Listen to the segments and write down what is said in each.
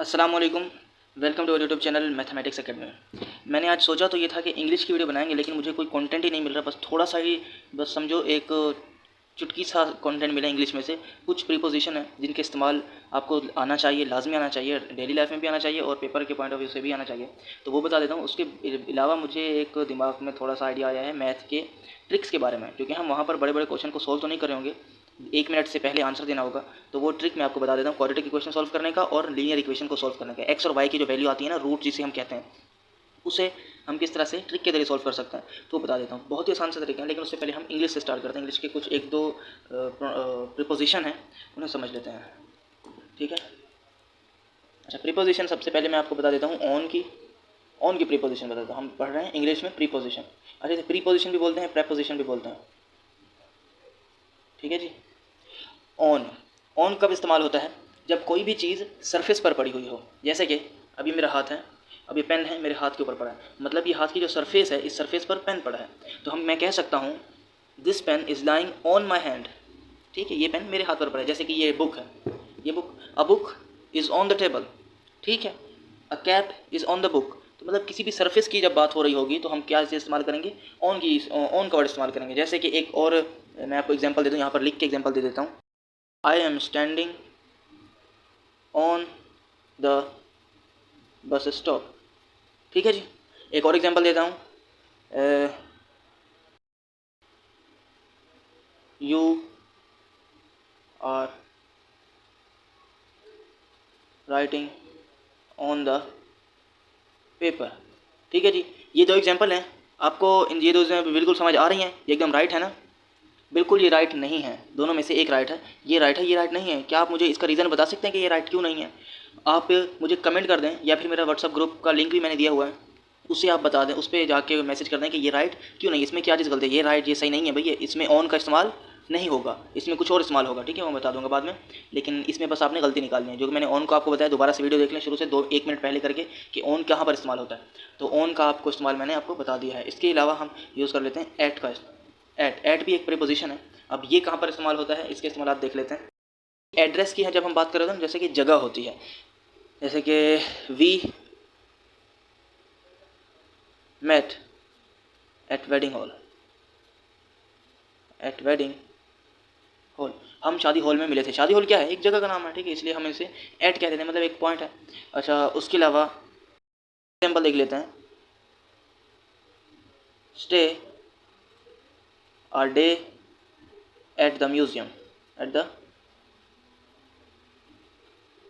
अस्सलाम वालेकुम। Welcome to YouTube channel mathematics academy. मैंने आज सोचा तो ये था कि इंग्लिश की वीडियो बनाएंगे, लेकिन मुझे कोई कंटेंट ही नहीं मिल रहा। बस थोड़ा सा ही, बस समझो एक चुटकी सा कंटेंट मिला इंग्लिश में से। कुछ प्रीपोजिशन है जिनके इस्तेमाल आपको आना चाहिए, लाजमी आना चाहिए, डेली लाइफ में भी आना चाहिए और पेपर के पॉइंट ऑफ व्यू से भी आना चाहिए। तो वो बता देता हूँ। उसके अलावा मुझे एक दिमाग में थोड़ा सा आइडिया आया है मैथ के ट्रिक्स के बारे में, क्योंकि हम वहाँ पर बड़े बड़े क्वेश्चन को सोल्व तो नहीं करे होंगे, 1 मिनट से पहले आंसर देना होगा। तो वो ट्रिक मैं आपको बता देता हूँ, क्वाड्रेटिक इक्वेशन सॉल्व करने का और लीनियर इक्वेशन को सॉल्व करने का। एक्स और वाई की जो वैल्यू आती है ना, रूट जिसे हम कहते हैं, उसे हम किस तरह से ट्रिक के जरिए सॉल्व कर सकते हैं, तो बता देता हूँ। बहुत ही आसान से तरीके हैं, लेकिन उससे पहले हम इंग्लिश से स्टार्ट करते हैं। इंग्लिश के कुछ एक दो प्रीपोजिशन हैं, उन्हें समझ लेते हैं। ठीक है। अच्छा, प्रीपोजिशन सबसे पहले मैं आपको बता देता हूँ। ऑन की प्रीपोजिशन बता देता हूँ। हम पढ़ रहे हैं इंग्लिश में प्रीपोजिशन। अच्छा, प्रीपोजिशन भी बोलते हैं, प्रेपोजिशन भी बोलते हैं। ठीक है जी। ऑन कब इस्तेमाल होता है? जब कोई भी चीज़ सरफेस पर पड़ी हुई हो। जैसे कि अभी मेरा हाथ है, अब ये पेन है, मेरे हाथ के ऊपर पड़ा है, मतलब ये हाथ की जो सरफेस है, इस सरफेस पर पेन पड़ा है। तो मैं कह सकता हूँ this pen is lying on my hand. ठीक है, ये पेन मेरे हाथ पर पड़ा है। जैसे कि ये बुक है, ये book, a book is on the table. ठीक है। A cap is on the book. तो मतलब किसी भी सरफेस की जब बात हो रही होगी तो हम क्या इस्तेमाल करेंगे? ऑन का वर्ड इस्तेमाल करेंगे। जैसे कि एक और मैं आपको एग्जांपल दे दूँ, यहाँ पर लिख के एग्जांपल दे देता हूँ। I am standing on the bus stop. ठीक है जी। एक और एग्जांपल देता हूँ। You are writing on the paper. ठीक है जी। ये दो एग्जांपल हैं। आपको ये दो बिल्कुल समझ आ रही हैं? ये एकदम राइट है ना? बिल्कुल ये राइट नहीं है। दोनों में से एक राइट है। ये राइट है, ये राइट नहीं है। क्या आप मुझे इसका रीज़न बता सकते हैं कि ये राइट क्यों नहीं है? आप मुझे कमेंट कर दें, या फिर मेरा व्हाट्सअप ग्रुप का लिंक भी मैंने दिया हुआ है, उससे आप बता दें, उस पर जाके मैसेज कर दें कि ये राइट क्यों नहीं, इसमें क्या चीज़ गलत है, ये राइट, ये सही नहीं है भैया, इसमें ऑन का इस्तेमाल नहीं होगा, इसमें कुछ और इस्तेमाल होगा। ठीक है, मैं बता दूंगा बाद में, लेकिन इसमें बस आपने गलती निकालनी है। जो कि मैंने ऑन को आपको बताया, दोबारा से वीडियो देख लें शुरू से, 1 मिनट पहले करके, कि ऑन कहाँ पर इस्तेमाल होता है। तो ऑन का आपको इस्तेमाल मैंने आपको बता दिया है। इसके अलावा हम यूज़ कर लेते हैं एट का। एट भी एक प्रीपोजिशन है। अब ये कहाँ पर इस्तेमाल होता है, इसके इस्तेमाल आप देख लेते हैं। एड्रेस की है जब हम बात कर रहे हैं, जैसे कि जगह होती है, जैसे कि we met at wedding hall. At wedding hall, हम शादी हॉल में मिले थे। शादी हॉल क्या है? एक जगह का नाम है। ठीक है, इसलिए हम इसे एट कह देते हैं, मतलब एक पॉइंट है। अच्छा, उसके अलावा एग्जाम्पल देख लेते हैं। Stay are day at the museum. At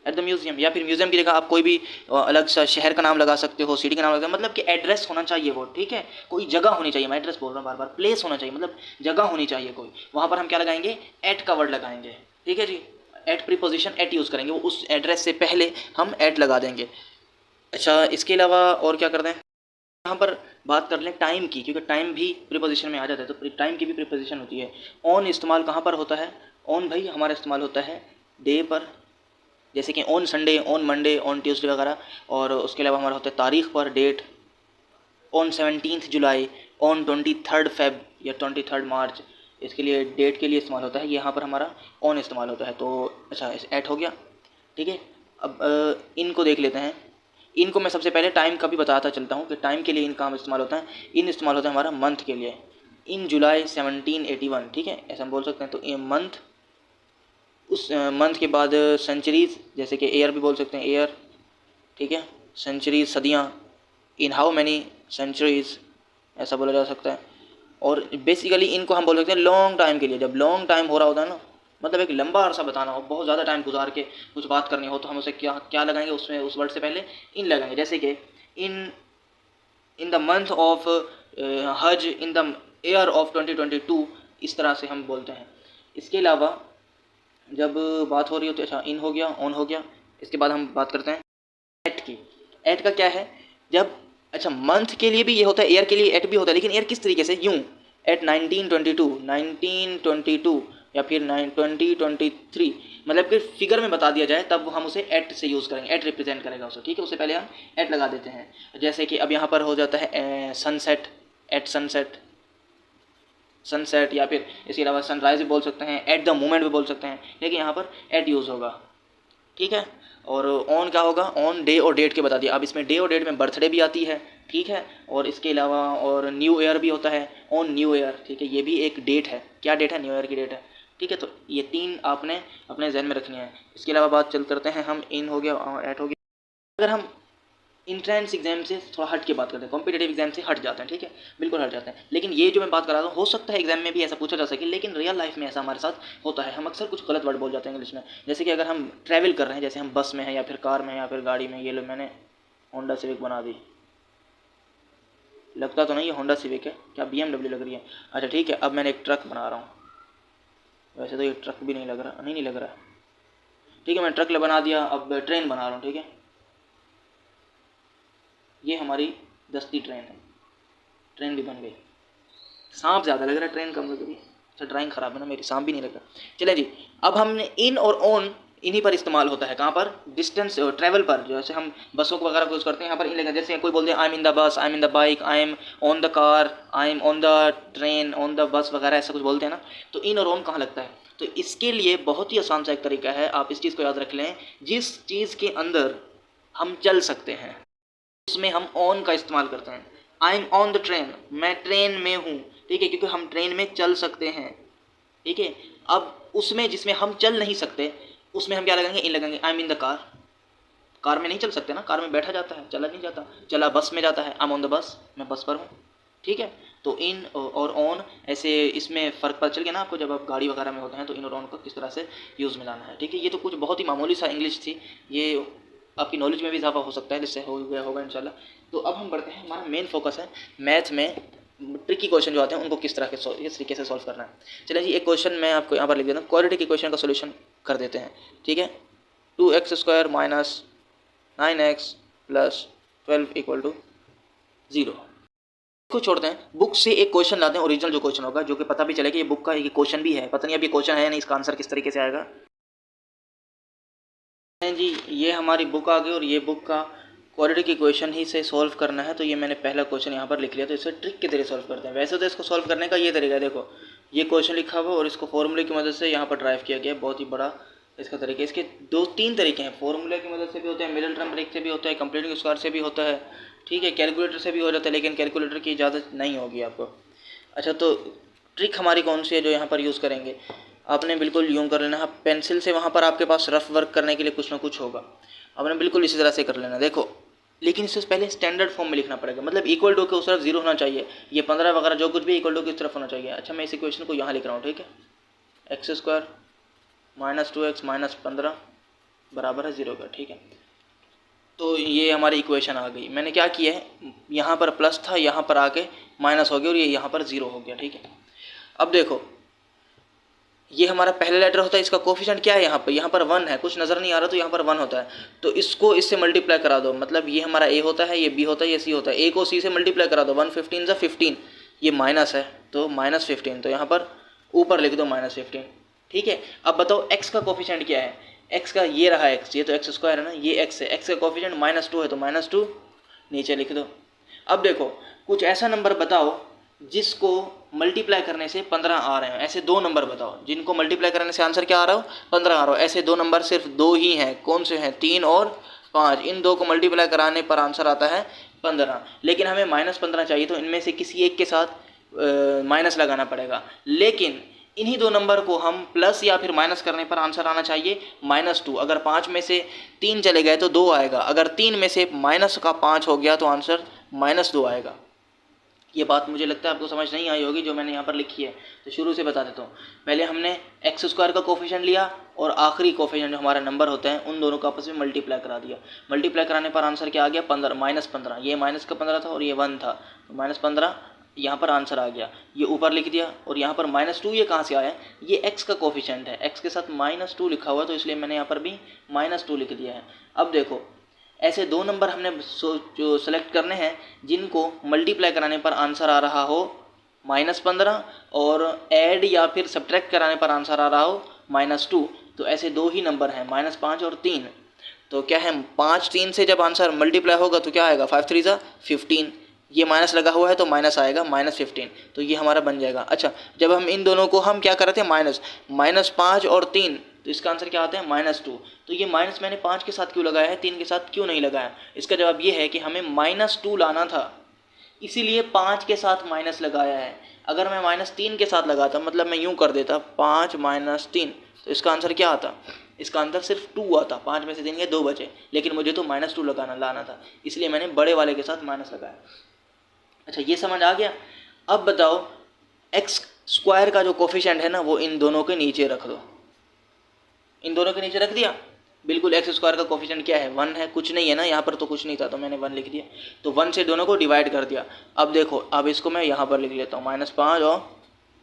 the museum, या फिर म्यूजियम की जगह आप कोई भी अलग सा शहर का नाम लगा सकते हो, सिटी का नाम लगा, मतलब कि एड्रेस होना चाहिए वो। ठीक है, कोई जगह होनी चाहिए। मैं एड्रेस बोल रहा हूँ बार बार, प्लेस होना चाहिए, मतलब जगह होनी चाहिए कोई। वहाँ पर हम क्या लगाएंगे? एट का वर्ड लगाएंगे। ठीक है जी। एट प्रीपोजिशन एट यूज़ करेंगे, वो उस एड्रेस से पहले हम एट लगा देंगे। अच्छा, इसके अलावा और क्या करते हैं? यहाँ पर बात कर लें टाइम की, क्योंकि टाइम भी प्रीपोजिशन में आ जाता है, तो टाइम की भी प्रीपोजिशन होती है। ऑन इस्तेमाल कहाँ पर होता है? ऑन भाई हमारा इस्तेमाल होता है डे पर, जैसे कि on Sunday, on Monday, on Tuesday वगैरह। और उसके अलावा हमारा होता है तारीख पर, date, on 17 July, on 23 Feb या 23 मार्च। इसके लिए डेट के लिए इस्तेमाल होता है, यहाँ पर हमारा ऑन इस्तेमाल होता है। तो अच्छा, एट हो गया। ठीक है। अब इनको देख लेते हैं। इनको मैं सबसे पहले टाइम का भी बताता चलता हूँ कि टाइम के लिए इनका हम इस्तेमाल होता है। इन इस्तेमाल होता है हमारा मंथ के लिए। इन जुलाई 1781। ठीक है, ऐसा हम बोल सकते हैं। तो ये मंथ, उस मंथ के बाद सेंचुरीज, जैसे कि एयर भी बोल सकते हैं, एयर। ठीक है, सेंचुरीज सदियाँ, इन हाउ मैनी सेंचुरीज, ऐसा बोला जा सकता है। और बेसिकली इनको हम बोल सकते हैं लॉन्ग टाइम के लिए। जब लॉन्ग टाइम हो रहा होता है ना, मतलब एक लंबा अरसा बताना हो, बहुत ज़्यादा टाइम गुजार के कुछ बात करनी हो, तो हम उसे क्या क्या लगाएंगे? उसमें उस वर्ड से पहले इन लगाएंगे। जैसे कि इन द मंथ ऑफ हज, इन द ईयर ऑफ 2022, इस तरह से हम बोलते हैं। इसके अलावा जब बात हो रही होती है, अच्छा इन हो गया, ऑन हो गया। इसके बाद हम बात करते हैं एट की। एट का क्या है? जब, अच्छा मंथ के लिए भी ये होता है, ईयर के लिए एट भी होता है, लेकिन ईयर किस तरीके से? यूँ एट 1922 या फिर 2023, मतलब कि फिगर में बता दिया जाए, तब हम उसे एट से यूज़ करेंगे। एट रिप्रेजेंट करेगा उसे। ठीक है, उससे पहले हम एट लगा देते हैं। जैसे कि अब यहाँ पर हो जाता है सनसेट, एट सनसेट, या फिर इसके अलावा सनराइज भी बोल सकते हैं, एट द मोमेंट भी बोल सकते हैं, लेकिन यहाँ पर एट यूज़ होगा। ठीक है। और ऑन क्या होगा, ऑन डे और डेट के बता दिया। अब इसमें डे और डेट में बर्थडे भी आती है, ठीक है, और इसके अलावा और न्यू ईयर भी होता है, ऑन न्यू ईयर, ठीक है, ये भी एक डेट है। क्या डेट है, न्यू ईयर की डेट है, ठीक है। तो ये 3 आपने अपने जहन में रखनी है। इसके अलावा बात चल करते हैं हम, इन हो गया और एट हो गया। अगर हम इंट्रेंस एग्जाम से थोड़ा हट के बात करते हैं, कॉम्पिटेटिव एग्जाम से हट जाते हैं, ठीक है, बिल्कुल हट जाते हैं। लेकिन ये जो मैं बात कर रहा था, हो सकता है एग्जाम में भी ऐसा पूछा जा सके, लेकिन रियल लाइफ में ऐसा हमारे साथ होता है। हम अक्सर कुछ गलत वर्ड बोल जाते हैं इंग्लिश में। जैसे कि अगर हम ट्रैवल कर रहे हैं, जैसे हम बस में हैं या फिर कार में या फिर गाड़ी में, ये लो मैंने होंडा सिविक बना दी, लगता तो नहीं है होंडा सिविक है, क्या BMW लग रही है। अच्छा ठीक है, अब मैंने एक ट्रक बना रहा हूँ, वैसे तो ये ट्रक भी नहीं लग रहा, नहीं लग रहा, ठीक है, मैं ट्रक बना दिया। अब ट्रेन बना रहा हूँ, ठीक है, ये हमारी दस्ती ट्रेन है, ट्रेन भी बन गई। सांप ज़्यादा लग रहा है, ट्रेन कम लग रही है। अच्छा ड्राइंग ख़राब है ना मेरी, सांप भी नहीं लग रहा। चले जी, अब हमने इन और ऑन इन्हीं पर इस्तेमाल होता है, कहाँ पर, डिस्टेंस ट्रैवल पर। जैसे हम बसों को वगैरह यूज़ करते हैं, यहाँ पर इन लगा, जैसे कोई बोलते हैं आई am in the bus, I am in the bike, I am on the car, I am on the train, on the bus वगैरह, ऐसा कुछ बोलते हैं ना। तो इन और ऑन कहाँ लगता है, तो इसके लिए बहुत ही आसान सा एक तरीका है, आप इस चीज़ को याद रख लें। जिस चीज़ के अंदर हम चल सकते हैं उसमें हम ऑन का इस्तेमाल करते हैं। आई एम ऑन द ट्रेन, मैं ट्रेन में हूँ, ठीक है, क्योंकि हम ट्रेन में चल सकते हैं, ठीक है। अब उसमें जिसमें हम चल नहीं सकते उसमें हम क्या लगाएंगे, इन लगाएंगे। आई am in the car, car में नहीं चल सकते ना, कार में बैठा जाता है, चला नहीं जाता, चला बस में जाता है। आई एम ऑन द बस, मैं बस पर हूँ, ठीक है। तो इन और ऑन ऐसे इसमें फ़र्क पता चल गया ना आपको, जब आप गाड़ी वगैरह में होते हैं तो इन और ऑन को किस तरह से यूज़ में लाना है, ठीक है। ये तो कुछ बहुत ही मामूली सा इंग्लिश थी, ये आपकी नॉलेज में भी इजाफा हो सकता है, जिससे हो गया होगा इंशाल्लाह। तो अब हम बढ़ते हैं, हमारा मेन फोकस है मैथ में ट्रिकी क्वेश्चन जो आते हैं उनको किस तरीके से सॉल्व करना है। चलिए जी, एक क्वेश्चन मैं आपको यहाँ पर लिख देता हूँ, क्वाड्रेटिक इक्वेशन का सोल्यूशन कर देते हैं, ठीक है। 2x² minus 9x plus 12 equal to 0 को छोड़ते हैं, बुक से एक क्वेश्चन लाते हैं, ओरिजिनल जो क्वेश्चन होगा, जो कि पता भी चले कि ये बुक का ये क्वेश्चन भी है, पता नहीं अब ये क्वेश्चन है या नहीं, इसका आंसर किस तरीके से आएगा। जी ये हमारी बुक आ गई और ये बुक का क्वाड्रेटिक इक्वेशन ही से सॉल्व करना है। तो ये मैंने पहला क्वेश्चन यहाँ पर लिख लिया, तो इसे ट्रिक के जरिए सॉल्व करते हैं। वैसे तो इसको सॉल्व करने का ये तरीका है, देखो ये क्वेश्चन लिखा हुआ और इसको फॉर्मूले की मदद से यहाँ पर ड्राइव किया गया, बहुत ही बड़ा इसका तरीका। इसके 2-3 तरीके हैं, फॉर्मूले की मदद से भी होता है, मिडिल टर्म ब्रेक से भी होता है, कंप्लीटिंग स्क्वायर से भी होता है, ठीक है, कैलकुलेटर से भी हो जाता है, लेकिन कैलकुलेटर की इजाज़त नहीं होगी आपको। अच्छा तो ट्रिक हमारी कौन सी है जो यहाँ पर यूज़ करेंगे, आपने बिल्कुल यूँ कर लेना है, पेंसिल से वहाँ पर आपके पास रफ वर्क करने के लिए कुछ ना कुछ होगा, आपने बिल्कुल इसी तरह से कर लेना। देखो लेकिन इससे पहले स्टैंडर्ड फॉर्म में लिखना पड़ेगा, मतलब इक्वल टू के उस तरफ 0 होना चाहिए, ये 15 वगैरह जो कुछ भी इक्वल टू की तरफ होना चाहिए। अच्छा मैं इस इक्वेशन को यहाँ लिख रहा हूँ, ठीक है, x² माइनस 2x माइनस 15 बराबर है 0 का, ठीक है। तो ये हमारी इक्वेशन आ गई। मैंने क्या किया है, यहाँ पर प्लस था, यहाँ पर आके माइनस हो गया और ये यहाँ पर 0 हो गया, ठीक है। अब देखो ये हमारा पहला लेटर होता है, इसका कोफिशिएंट क्या है, यहाँ पर 1 है, कुछ नज़र नहीं आ रहा तो यहाँ पर 1 होता है, तो इसको इससे मल्टीप्लाई करा दो, मतलब ये हमारा a होता है, ये b होता है, ये c होता है, a को c से मल्टीप्लाई करा दो, 1 15 सा 15, ये माइनस है तो -15, तो यहाँ पर ऊपर लिख दो -15, ठीक है। अब बताओ x का कोफिशिएंट क्या है, x का ये रहा x, ये तो x² है ना, ये x है, x का कोफिशिएंट -2 है तो -2 नीचे लिख दो। अब देखो कुछ ऐसा नंबर बताओ जिसको मल्टीप्लाई करने से 15 आ रहे हैं, ऐसे 2 नंबर बताओ जिनको मल्टीप्लाई करने से आंसर क्या आ रहा हो, 15 आ रहा हो। ऐसे 2 नंबर सिर्फ 2 ही हैं, कौन से हैं, 3 और 5, इन 2 को मल्टीप्लाई कराने पर आंसर आता है 15। लेकिन हमें -15 चाहिए, तो इनमें से किसी एक के साथ माइनस लगाना पड़ेगा, लेकिन इन्हीं 2 नंबर को हम प्लस या फिर माइनस करने पर आंसर आना चाहिए -2। अगर 5 में से 3 चले गए तो 2 आएगा, अगर 3 में से -5 हो गया तो आंसर -2 आएगा। ये बात मुझे लगता है आपको समझ नहीं आई होगी जो मैंने यहाँ पर लिखी है, तो शुरू से बता देता हूँ। पहले हमने x² का कोफिशिएंट लिया और आखिरी कोफिशिएंट जो हमारा नंबर होता है उन दोनों को आपस में मल्टीप्लाई करा दिया। मल्टीप्लाई कराने पर आंसर क्या आ गया, 15 -15, ये माइनस का 15 था और ये 1 था, तो -15 यहाँ पर आंसर आ गया, ये ऊपर लिख दिया। और यहाँ पर -2 ये कहाँ से आया, ये x का कोफिशिएंट है, x के साथ -2 लिखा हुआ, तो इसलिए मैंने यहाँ पर भी -2 लिख दिया है। अब देखो ऐसे 2 नंबर हमने जो सेलेक्ट करने हैं जिनको मल्टीप्लाई कराने पर आंसर आ रहा हो -15 और ऐड या फिर सब्ट्रैक्ट कराने पर आंसर आ रहा हो -2, तो ऐसे 2 ही नंबर हैं, -5 और 3। तो क्या है, 5 3 से जब आंसर मल्टीप्लाई होगा तो क्या आएगा, 5 3 15, ये माइनस लगा हुआ है तो माइनस आएगा -15, तो ये हमारा बन जाएगा। अच्छा जब हम इन दोनों को हम क्या कर रहे थे, -5 और 3 तो इसका आंसर क्या आता है -2। तो ये माइनस मैंने 5 के साथ क्यों लगाया है, 3 के साथ क्यों नहीं लगाया? इसका जवाब ये है कि हमें -2 लाना था, इसीलिए 5 के साथ माइनस लगाया है। अगर मैं -3 के साथ लगाता, मतलब मैं यूँ कर देता 5 - 3, तो इसका आंसर क्या आता? इसका आंसर सिर्फ 2 आता। 5 में से 3 के 2 बचे, लेकिन मुझे तो -2 लाना था, इसलिए मैंने बड़े वाले के साथ माइनस लगाया। अच्छा, ये समझ आ गया। अब बताओ एक्स स्क्वायर का जो कोफिशिएंट है ना, वो इन दोनों के नीचे रख दो। इन दोनों के नीचे रख दिया, बिल्कुल। एक्स स्क्वायर का कोफिशिएंट क्या है? 1 है, कुछ नहीं है ना, यहाँ पर तो कुछ नहीं था, तो मैंने 1 लिख दिया। तो 1 से दोनों को डिवाइड कर दिया। अब देखो, अब इसको मैं यहाँ पर लिख लेता हूँ -5 और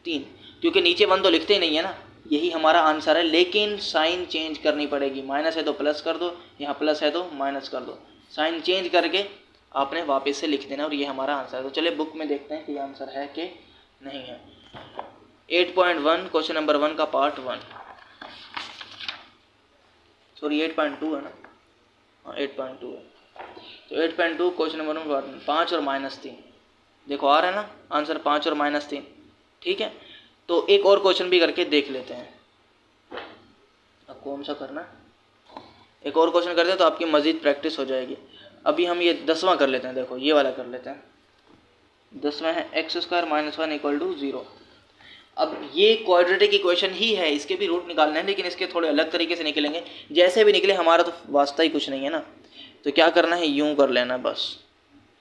3, क्योंकि नीचे 1 तो लिखते ही नहीं है ना, यही हमारा आंसर है। लेकिन साइन चेंज करनी पड़ेगी, माइनस है तो प्लस कर दो, यहाँ प्लस है तो माइनस कर दो, साइन चेंज करके आपने वापस से लिख देना, और ये हमारा आंसर है। तो चलिए बुक में देखते हैं कि ये आंसर है कि नहीं है। 8.1 क्वेश्चन नंबर 1 का पार्ट 1, सॉरी 8.2 है ना, हाँ 8.2 है। तो 8.2 क्वेश्चन नंबर 1 5 और -3, देखो आ रहा है ना आंसर, 5 और -3, ठीक है। तो एक और क्वेश्चन भी करके देख लेते हैं। अब कौन सा करना है? एक और क्वेश्चन करते हैं तो आपकी मज़ीद प्रैक्टिस हो जाएगी। अभी हम ये 10वां कर लेते हैं, देखो ये वाला कर लेते हैं। 10वां है x² - 1 = 0। अब ये क्वाड्रेटिक इक्वेशन ही है, इसके भी रूट निकालने हैं, लेकिन इसके थोड़े अलग तरीके से निकलेंगे। जैसे भी निकले, हमारा तो वास्ता ही कुछ नहीं है ना। तो क्या करना है, यूं कर लेना बस,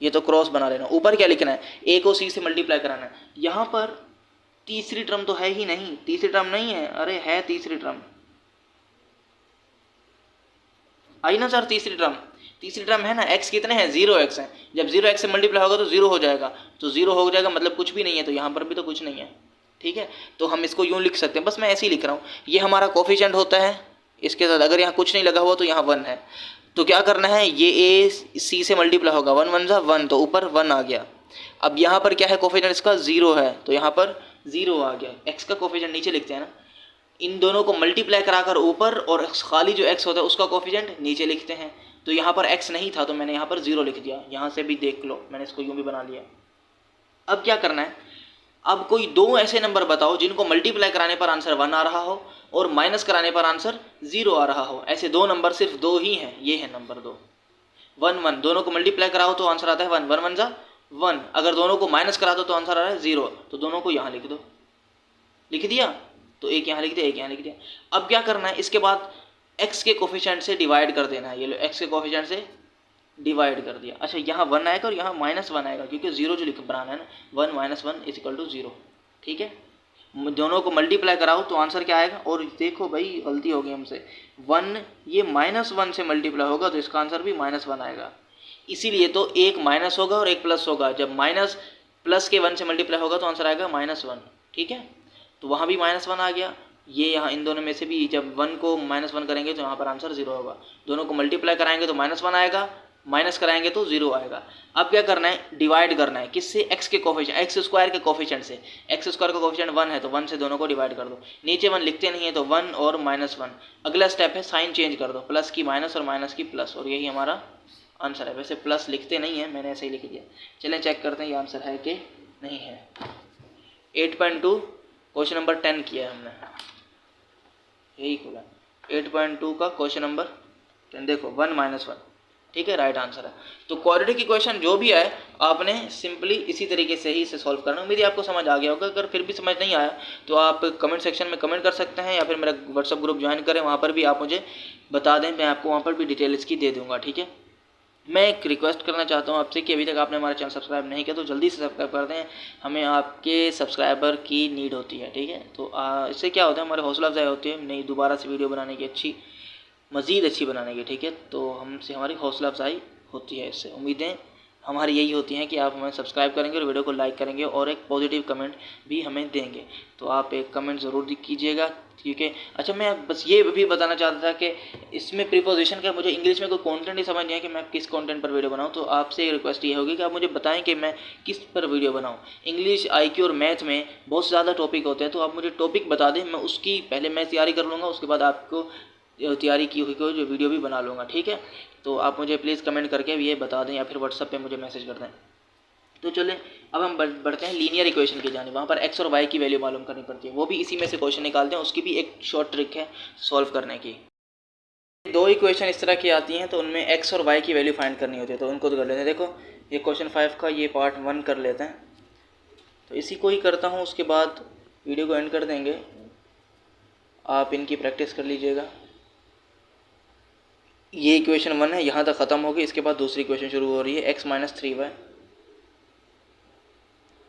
ये तो क्रॉस बना लेना। ऊपर क्या लिखना है, a को c से मल्टीप्लाई कराना है। यहाँ पर तीसरी टर्म तो है ही नहीं, तीसरी टर्म नहीं है, अरे है तीसरी टर्म, आई ना सर तीसरी टर्म है ना। x कितने हैं, 0x है। जब 0x से मल्टीप्लाई होगा तो 0 हो जाएगा, तो 0 हो जाएगा मतलब कुछ भी नहीं है, तो यहाँ पर भी तो कुछ नहीं है, ठीक है। तो हम इसको यूँ लिख सकते हैं, बस मैं ऐसे ही लिख रहा हूँ। ये हमारा कोफिशिएंट होता है, इसके साथ अगर यहाँ कुछ नहीं लगा हुआ तो यहाँ 1 है। तो क्या करना है, ये a c से मल्टीप्लाई होगा, 1 1 = 1, तो ऊपर 1 आ गया। अब यहाँ पर क्या है, कोफिशिएंट इसका 0 है, तो यहाँ पर 0 आ गया। x का कोफिशिएंट नीचे लिखते हैं ना, इन दोनों को मल्टीप्लाई कराकर ऊपर, और खाली जो x होता है उसका कोफिशिएंट नीचे लिखते हैं। तो यहाँ पर x नहीं था, तो मैंने यहाँ पर 0 लिख दिया। यहाँ से भी देख लो, मैंने इसको यूँ भी बना लिया। अब क्या करना है, अब कोई 2 ऐसे नंबर बताओ जिनको मल्टीप्लाई कराने पर आंसर 1 आ रहा हो और माइनस कराने पर आंसर 0 आ रहा हो। ऐसे 2 नंबर, सिर्फ 2 ही हैं, ये है नंबर 2, 1 1। दोनों को मल्टीप्लाई कराओ तो आंसर आता है 1 1 1 = 1। अगर दोनों को माइनस करा दो तो आंसर आ रहा है 0, तो दोनों को यहाँ लिख दो। लिख दिया, तो एक यहाँ लिख दिया, एक यहाँ लिख दिया। अब क्या करना है, इसके बाद x के कोफिशिएंट से डिवाइड कर देना है। ये लो, x के कोफिशिएंट से डिवाइड कर दिया। अच्छा, यहाँ 1 आएगा और यहाँ -1 आएगा, क्योंकि 0 जो लिख बनाना है ना, 1 - 1 = 0, ठीक है। दोनों को मल्टीप्लाई कराओ तो आंसर क्या आएगा, और देखो भाई गलती हो गई हमसे, 1 ये -1 से मल्टीप्लाई होगा तो इसका आंसर भी -1 आएगा। इसीलिए तो एक माइनस होगा और एक प्लस होगा। जब माइनस प्लस के 1 से मल्टीप्लाई होगा तो आंसर आएगा -1, ठीक है। तो वहाँ भी -1 आ गया। ये यहाँ इन दोनों में से भी जब 1 को -1 करेंगे तो यहाँ पर आंसर 0 होगा। दोनों को मल्टीप्लाई कराएंगे तो -1 आएगा, माइनस कराएंगे तो 0 आएगा। अब क्या करना है, डिवाइड करना है। किससे, x के कोफिशिएंट, x² के कोफिशिएंट से। x² का कोफिशिएंट 1 है, तो 1 से दोनों को डिवाइड कर दो। नीचे 1 लिखते नहीं है, तो 1 और -1। अगला स्टेप है साइन चेंज कर दो, प्लस की माइनस और माइनस की प्लस, और यही हमारा आंसर है। वैसे प्लस लिखते नहीं है, मैंने ऐसे ही लिख दिया। चलें चेक करते हैं ये आंसर है कि नहीं है। 8.2 क्वेश्चन नंबर 10 किया है हमने, यही खुला। 8.2 का क्वेश्चन नंबर 10, देखो 1 - 1, ठीक है, राइट आंसर है। तो क्वाड्रेटिक इक्वेशन जो भी आए, आपने सिंपली इसी तरीके से ही इसे सॉल्व करना। उम्मीद है आपको समझ आ गया होगा। अगर फिर भी समझ नहीं आया तो आप कमेंट सेक्शन में कमेंट कर सकते हैं, या फिर मेरा व्हाट्सअप ग्रुप ज्वाइन करें, वहाँ पर भी आप मुझे बता दें, मैं आपको वहाँ पर भी डिटेल इसकी दे दूँगा, ठीक है। मैं एक रिक्वेस्ट करना चाहता हूँ आपसे कि अभी तक आपने हमारा चैनल सब्सक्राइब नहीं किया तो जल्दी से सब्सक्राइब कर दें। हमें आपके सब्सक्राइबर की नीड होती है, ठीक है। तो इससे क्या होता है, हमारे हौसला अफजाई होती है नई दोबारा से वीडियो बनाने की, मज़ीद अच्छी बनाने की, ठीक है। तो हमसे हमारी हौसला अफजाई होती है, इससे उम्मीदें हमारी यही होती हैं कि आप हमें सब्सक्राइब करेंगे और वीडियो को लाइक करेंगे और एक पॉजिटिव कमेंट भी हमें देंगे। तो आप एक कमेंट ज़रूर कीजिएगा, क्योंकि अच्छा मैं बस ये भी बताना चाहता था कि इसमें प्रीपोजिशन का मुझे इंग्लिश में कोई कंटेंट ही समझ नहीं है कि मैं किस कंटेंट पर वीडियो बनाऊं। तो आपसे रिक्वेस्ट ये होगी कि आप मुझे बताएं कि मैं किस पर वीडियो बनाऊं। इंग्लिश, IQ और मैथ में बहुत ज़्यादा टॉपिक होते हैं, तो आप मुझे टॉपिक बता दें, मैं उसकी पहले मैं तैयारी कर लूँगा, उसके बाद आपको तैयारी की हुई को जो वीडियो भी बना लूँगा, ठीक है। तो आप मुझे प्लीज़ कमेंट करके ये बता दें, या फिर व्हाट्सएप पे मुझे मैसेज कर दें। तो चले अब हम बढ़ते हैं लीनियर इक्वेशन की जानिब। वहाँ पर एक्स और वाई की वैल्यू मालूम करनी पड़ती है, वो भी इसी में से क्वेश्चन निकालते हैं, उसकी भी एक शॉर्ट ट्रिक है सॉल्व करने की। दो इक्वेशन इस तरह की आती हैं तो उनमें एक्स और वाई की वैल्यू फाइंड करनी होती है, तो उनको तो कर लेते हैं। देखो ये क्वेश्चन 5 का ये पार्ट 1 कर लेते हैं, तो इसी को ही करता हूँ, उसके बाद वीडियो को एंड कर देंगे। आप इनकी प्रैक्टिस कर लीजिएगा। ये इक्वेशन 1 है, यहाँ तक ख़त्म होगी। इसके बाद दूसरी इक्वेशन शुरू हो रही है, x minus 3y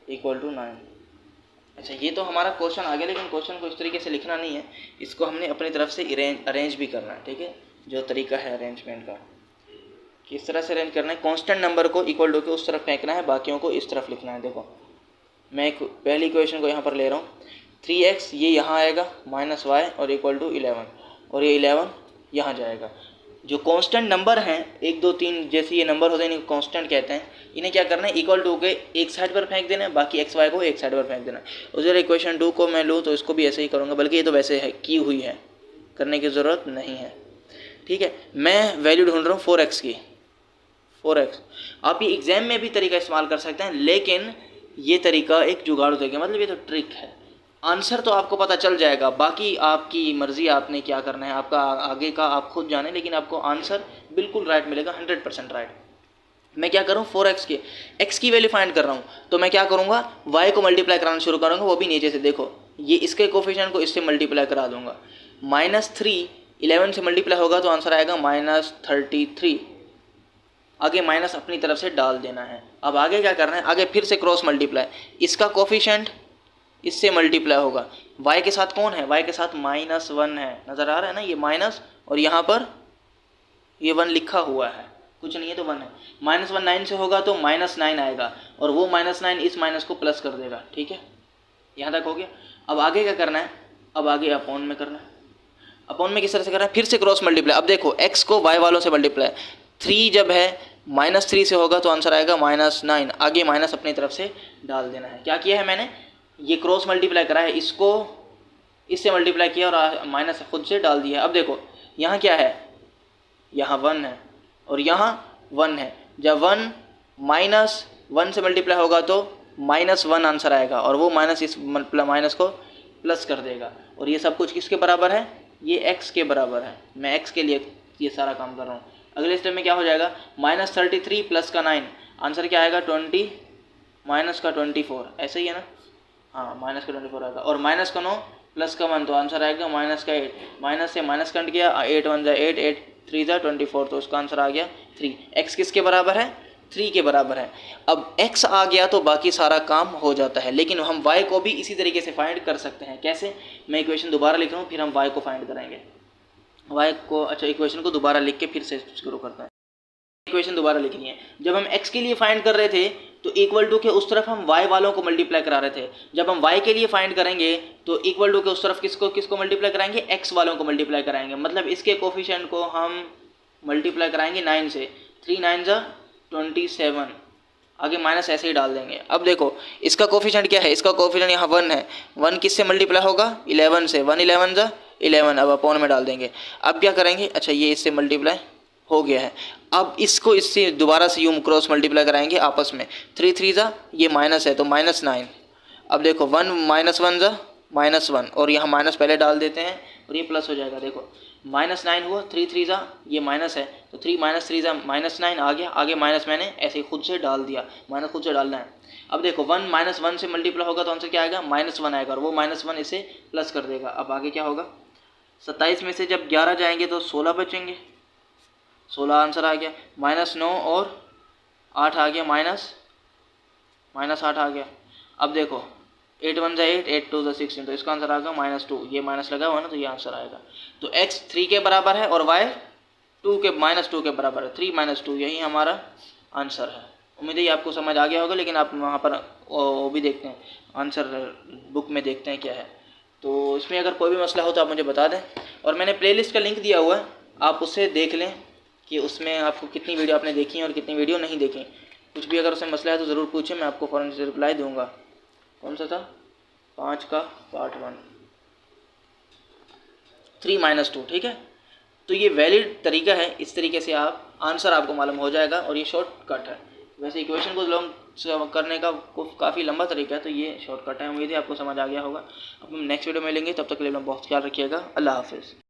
equal to 9। अच्छा ये तो हमारा क्वेश्चन आ गया, लेकिन क्वेश्चन को इस तरीके से लिखना नहीं है, इसको हमने अपनी तरफ से अरेंज भी करना है। ठीक है, जो तरीका है अरेंजमेंट का, किस तरह से अरेंज करना है। कांस्टेंट नंबर को इक्वल टू के उस तरफ फेंकना है, बाकियों को इस तरफ लिखना है। देखो मैं एक पहली इक्वेशन को यहाँ पर ले रहा हूँ, 3x ये यहाँ आएगा माइनस y और इक्वल टू 11, और ये 11 यहाँ जाएगा। जो कांस्टेंट नंबर हैं 1 2 3 जैसे ये नंबर होते हैं, इन्हें कांस्टेंट कहते हैं। इन्हें क्या करना है, इक्वल टू के एक साइड पर फेंक देना है, बाकी एक्स वाई को एक साइड पर फेंक देना है। उधर इक्वेशन 2 को मैं लूँ तो इसको भी ऐसे ही करूँगा, बल्कि ये तो वैसे है की हुई है, करने की ज़रूरत नहीं है। ठीक है, मैं वैल्यू ढूंढ रहा हूँ 4x की, 4x। आप ये एग्जाम में भी तरीका इस्तेमाल कर सकते हैं, लेकिन ये तरीका एक जुगाड़ू तरीका, मतलब ये तो ट्रिक है। आंसर तो आपको पता चल जाएगा, बाकी आपकी मर्ज़ी, आपने क्या करना है, आपका आगे का आप खुद जाने, लेकिन आपको आंसर बिल्कुल राइट मिलेगा, 100% राइट। मैं क्या करूँ, 4x के x की वैल्यू फाइंड कर रहा हूँ, तो मैं क्या करूँगा, y को मल्टीप्लाई कराना शुरू करूँगा, वो भी नीचे से। देखो ये इसके कोफिशिएंट को इससे मल्टीप्लाई करा दूँगा, -3 11 से मल्टीप्लाई होगा तो आंसर आएगा -33। आगे माइनस अपनी तरफ से डाल देना है। अब आगे क्या करना है, आगे फिर से क्रॉस मल्टीप्लाई, इसका कोफिशिएंट इससे मल्टीप्लाई होगा। y के साथ कौन है, y के साथ -1 है, नज़र आ रहा है ना, ये माइनस, और यहाँ पर ये 1 लिखा हुआ है, कुछ नहीं है तो 1 है। -1 9 से होगा तो -9 आएगा, और वो -9 इस माइनस को प्लस कर देगा। ठीक है, यहाँ तक हो गया। अब आगे क्या करना है, अब आगे अपॉन में करना है। अपॉन में किस तरह से करना है, फिर से क्रॉस मल्टीप्लाई। अब देखो x को y वालों से मल्टीप्लाई, 3 जब है -3 से होगा तो आंसर आएगा -9, आगे माइनस अपनी तरफ से डाल देना है। क्या किया है मैंने, ये क्रॉस मल्टीप्लाई करा है, इसको इससे मल्टीप्लाई किया और माइनस खुद से डाल दिया। अब देखो यहाँ क्या है, यहाँ 1 है और यहाँ 1 है। जब 1 -1 से मल्टीप्लाई होगा तो -1 आंसर आएगा, और वो माइनस इस माइनस को प्लस कर देगा। और ये सब कुछ किसके बराबर है, ये x के बराबर है। मैं x के लिए ये सारा काम कर रहा हूँ। अगले स्टेप में क्या हो जाएगा, -33 प्लस का 9, आंसर क्या आएगा 20 माइनस का 24, ऐसे ही है ना, हाँ माइनस का 24 आएगा। और माइनस का 9 प्लस का 1 तो आंसर आएगा माइनस का 8, माइनस से माइनस कट गया, 8 1 8 8 3 24, तो उसका आंसर आ गया 3। x किसके बराबर है, 3 के बराबर है। अब x आ गया तो बाकी सारा काम हो जाता है, लेकिन हम y को भी इसी तरीके से फाइंड कर सकते हैं। कैसे, मैं इक्वेशन दोबारा लिख रहा हूँ, फिर हम y को फाइंड करेंगे। y को, अच्छा इक्वेशन को दोबारा लिख के फिर से शुरू करते हैं। इक्वेशन दोबारा लिखनी है। जब हम x के लिए फाइंड कर रहे थे तो इक्वल टू के उस तरफ हम y वालों को मल्टीप्लाई करा रहे थे। जब हम y के लिए फाइंड करेंगे तो इक्वल टू के उस तरफ किसको मल्टीप्लाई कराएंगे, x वालों को मल्टीप्लाई कराएंगे। मतलब इसके कोफिशिएंट को हम मल्टीप्लाई कराएंगे 9 से, 3 9 जा 27, आगे माइनस ऐसे ही डाल देंगे। अब देखो इसका कोफिशिएंट क्या है, इसका कोफिशिएंट यहाँ 1 है, 1 किससे मल्टीप्लाई होगा, 11 से, 1 11 जा 11, अब अपॉन में डाल देंगे। अब क्या करेंगे, अच्छा ये इससे मल्टीप्लाई हो गया है, अब इसको इससे दोबारा से यूं क्रॉस मल्टीप्लाई कराएंगे आपस में, 3 3 जा, ये माइनस है तो -9। अब देखो 1 -1 जा -1, और यहाँ माइनस पहले डाल देते हैं और ये प्लस हो जाएगा। देखो -9 हुआ, 3 3 जा, ये माइनस है तो 3 -3 जा -9 आ गया, आगे माइनस मैंने ऐसे ही खुद से डाल दिया, माइनस खुद से डालना है। अब देखो 1 -1 से मल्टीप्लाई होगा तो आंसर क्या आएगा, -1 आएगा, और वो -1 इसे प्लस कर देगा। अब आगे क्या होगा, 27 में से जब 11 जाएंगे तो 16 बचेंगे, 16 आंसर आ गया। -9 और 8 आ गया, -8 आ गया। अब देखो 8 1 जा 8, 8 2 जा 16, तो इसका आंसर आएगा -2, ये माइनस लगा हुआ ना तो ये आंसर आएगा। तो x 3 के बराबर है और y 2 के -2 के बराबर है, 3 - 2, यही हमारा आंसर है। उम्मीद है आपको समझ आ गया होगा, लेकिन आप वहाँ पर वो भी देखते हैं, आंसर बुक में देखते हैं क्या है। तो इसमें अगर कोई भी मसला हो तो आप मुझे बता दें, और मैंने प्लेलिस्ट का लिंक दिया हुआ है, आप उससे देख लें कि उसमें आपको कितनी वीडियो आपने देखी है और कितनी वीडियो नहीं देखी। कुछ भी अगर उसमें मसला है तो ज़रूर पूछें, मैं आपको फ़ौरन से रिप्लाई दूंगा। कौन सा था, 5 का पार्ट 1, 3 - 2, ठीक है। तो ये वैलिड तरीका है, इस तरीके से आप आंसर आपको मालूम हो जाएगा और ये शॉर्टकट है। वैसे इक्वेशन को लोग करने का काफ़ी लंबा तरीका है, तो ये शॉर्टकट है। उम्मीद है आपको समझ आ गया होगा। अब हम नेक्स्ट वीडियो में मिलेंगे, तब तक के लिए अपना बहुत ख्याल रखिएगा। अल्लाह हाफिज़।